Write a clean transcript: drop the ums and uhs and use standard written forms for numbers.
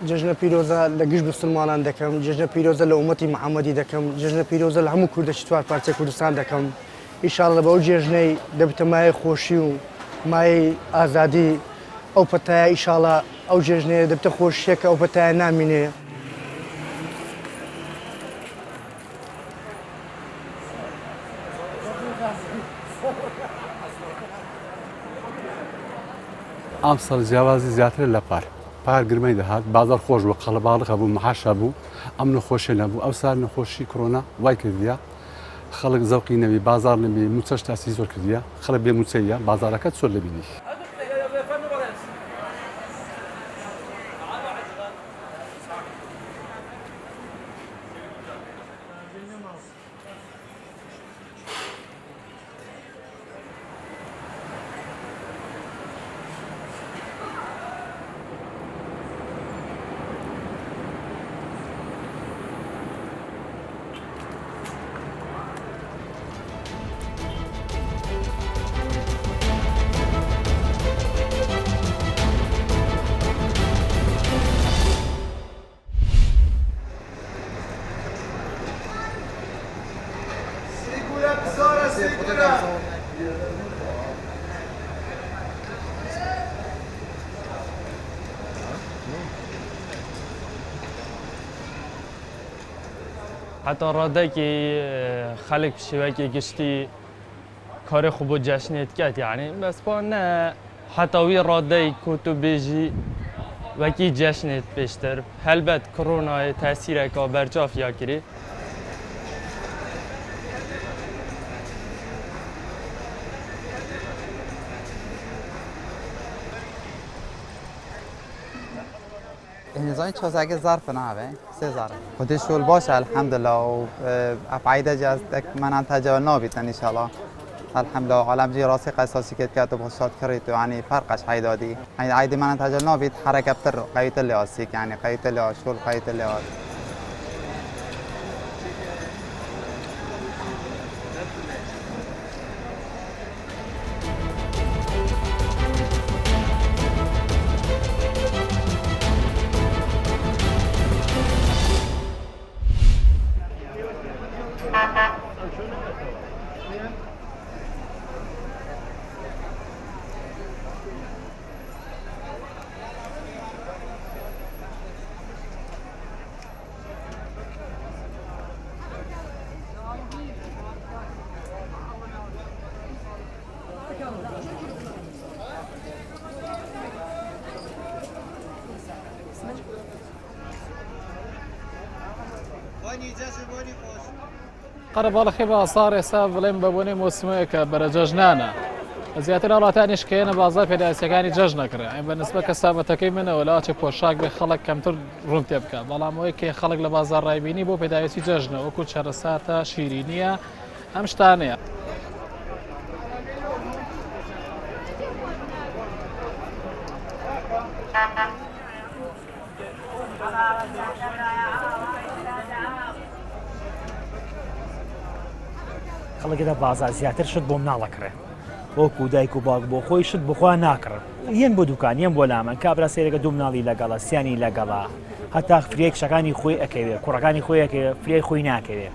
جژنە پیرۆزە لە گشت مسلمانان دەکەم جژنە پیرۆزە لە ئومەتی محەممەدی دەکەم جژنە پیرۆزە لە هەموو کوردەشی چوار پارچە کوردستان دەکەم ئیشاڵە بەو جێژنەی دەبتە مایە خۆشی و مایەی ئازادی ئەو پەتایە ئیشاڵە ئەو جێژنەیە دەبتە خۆشیەکە ئەو پەتایە نامینێ. ئەم سەڵ جیاوازی زیاتر لە پار گرمەی دەهات بازار خۆش بوو قەڵەباڵغ بوو مەحاشە بوو ئەم نەخۆشیە نەبوو ئەو سار نەخۆشی کۆرۆنا وای کردیە خەڵک زەوقی نەبی بازار نەبی موچەش تاسی زۆر کردیە خەڵک بێ موچەیە بازارەکەت زۆر لەبینی. حتی راده که خلق شوی که گشتی کار خوب و جشنیت کرد یعنی بس با نه حتی وی راده که تو بیجی وکی جشنیت بیشتر هلبت کرونا تاثیر که برجاف یا کری نظام چوزاگه ظرف نهاوه 3000 خودش شول باشه الحمدلله و افعیده جاز من تجاوز نابید ان شاء الله الحمدلله عالم جی راسی قصاصی که تو بخشات کردی یعنی فرقش حیدادی یعنی عیدی من تجاوز نابید حرکت تر قیت لیاسی یعنی قیت لیاس شول قیت لیاس قرب الله خيبة صار حساب ولين ببوني موسمك برا ججنانا زياتر الله تانيش كينا بازار في سكاني ججنا كره يعني بالنسبة كسابة تكيمنا ولا أشي بوشاك بخلق كم تر روم تبكى بلا موي كي خلق لبازار رايبيني بو بدايتي ججنا وكل شرساتها شيرينية همش تانية خەڵکێدا بازار زیاتر شت بۆم ناڵەکڕێ وەکو دایک و باوک بۆ خۆی شت بخوا ناکڕ یەن بۆ دوکان یەن بۆ لامان کابرا سێرەکە دوو مناڵی لەگەڵە سیانی لەگەڵا هەتا فرێک شەکانی خۆی ئەکەوێ کوڕەکانی خۆی ئەکەوێ فرێی خۆی ناکەوێ